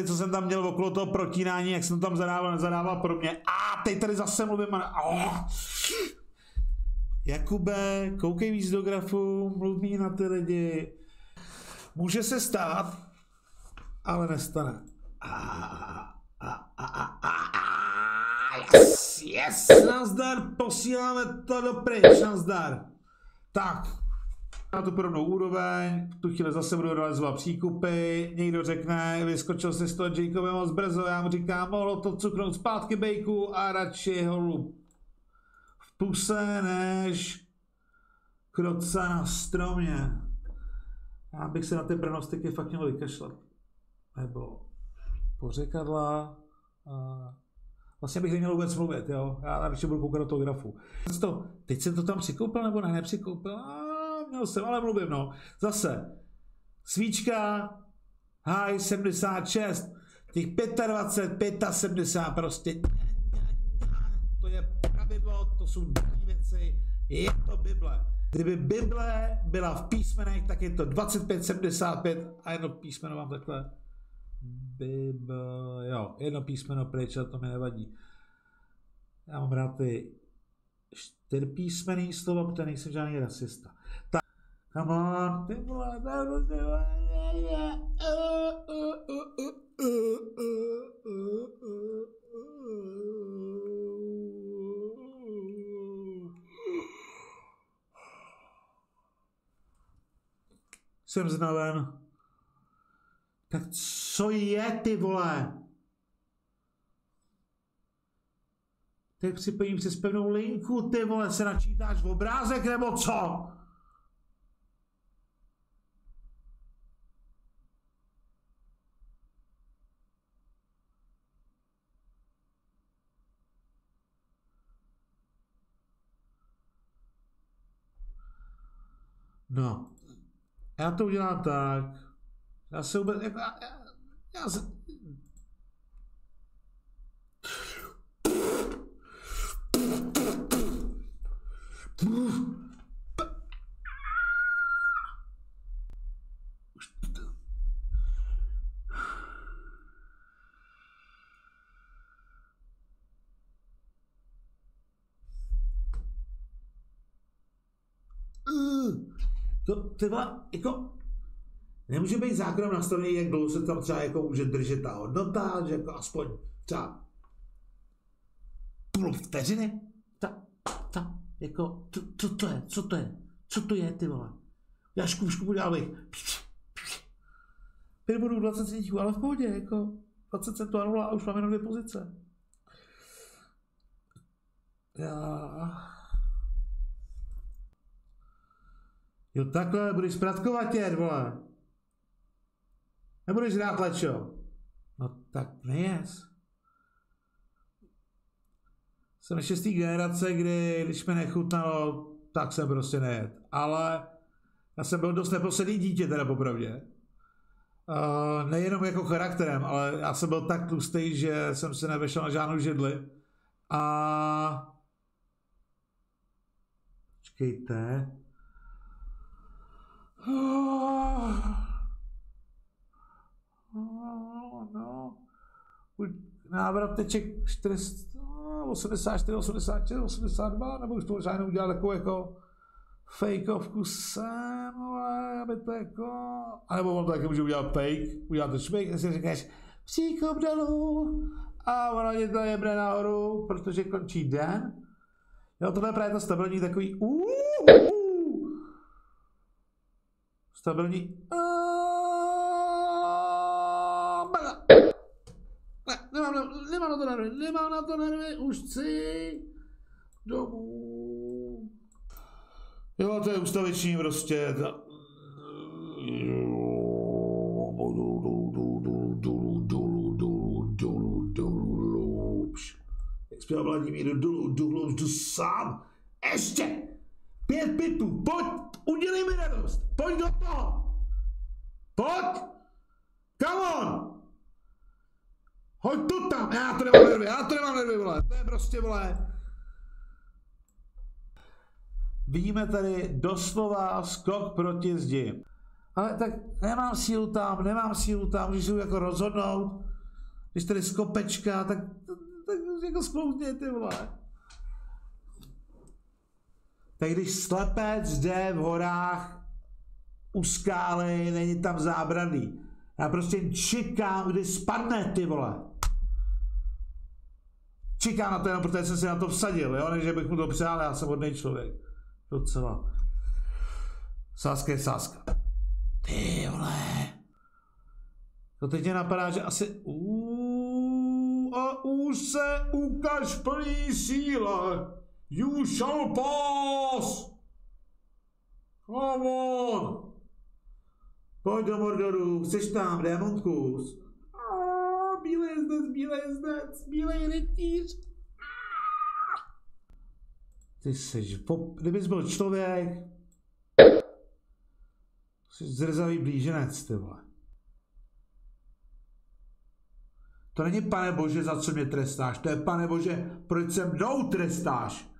co jsem tam měl okolo toho protínání, jak jsem tam zadával pro mě. A teď tady zase mluvím. Jakube, koukej víc do grafu, mluv mí na ty lidi. Může se stát, ale nestane. Yes, nazdar, posíláme to do pryč, nazdar. Tak, na tu podobnou úroveň, v tu chvíli zase budu realizovat příkupy, někdo řekne, vyskočil si z toho Jacobe moc brzo, já mu říkám, mohlo to cuknout zpátky bejku a radši ho v puse než kroce na stromě. Já bych se na ty prognostiky fakt měl vykašlat. Nebo pořekadla. Vlastně bych neměl vůbec mluvit, jo. Já radši budu koukat do toho grafu. Teď jsem to tam přikoupil, nebo ne, nepřikoupil? Měl jsem, ale mluvím, no. Zase. Svíčka, high 76, těch 25, 75 prostě. To je pravidlo, to jsou další věci, je to Bible. Kdyby Bible byla v písmenech, tak je to 25, 75 a jedno písmeno mám takhle. Bible, jo, jedno písmeno pryč, ale to mi nevadí. Já mám rád ty 4písmenný slova, protože nejsem žádný rasista. Tak, come on, ty vole, jsem znaven. Tak co je, ty vole? Tak připojím přes pevnou linku, ty vole, se načítáš v obrázek, nebo co? No. Já to udělám tak. Já se vůbec... Já se... To třeba, jako, nemůže být zákonem nastavený, jak dlouho se tam třeba jako může držet ta hodnota, že jako aspoň třeba půl vteřiny, jako, co to je, ty vole, já škůšku udělal bych, 5 bodů 20 centíků, ale v pohodě, jako, 20 centů a už mám jenom 2 pozice. Jo, takhle, budeš pratkovatět, vole. Nebudeš rád lečo. No tak nejes. Jsem ještě z té generace, kdy, když mi nechutnalo, tak jsem prostě nejet. Ale já jsem byl dost neposedlý dítě, teda popravdě. Nejenom jako charakterem, ale já jsem byl tak tlustý, že jsem se nevešel na žádnou židli. A... Počkejte. No. Návrateček 84, 86, 82, nebo už to možná jenom udělal takovou jako fakeovku sem, aby to jako... A nebo on to taky může udělat fake, udělat to šmejk, a si říkáš příkop dolů a ono je to jebne nahoru, protože končí den. Jo, tohle je právě to stabilní takový stabilní. Nemám na to nervy, už chci domů. Jo, to je ustaviční prostě. Jak zpěval Vladimír, dolů, jdu sám. Ještě 5 pitů, pojď, udělej mi radost, pojď do toho. Pojď, come on. Hoď to tam, já to nemám nervy, vole, to je prostě, vole. Vidíme tady doslova skok proti zdi. Ale tak nemám sílu tam, když jdu jako rozhodnout, když tady z kopečka, tak jako sklouzně, ty vole. Tak když slepec jde v horách u skály, není tam zábradlí. Já prostě čekám, kdy spadne, ty vole. Čekám na to jenom, protože jsem se na to vsadil, jo, než bych mu to přál, já jsem hodnej člověk. Docela. Sázka je sázka. Ty vole. To teď mě napadá, že asi... A už se ukaž plný síle. You shall pass. Come on. Pojď do Mordoru, chceš tam, démonkus. Bílej jezdec, bílej rytíř. Ty seš, kdybys byl člověk, jsi zrzavý blíženec, ty vole. To není, Pane Bože, za co mě trestáš, to je, Pane Bože, proč se mnou trestáš?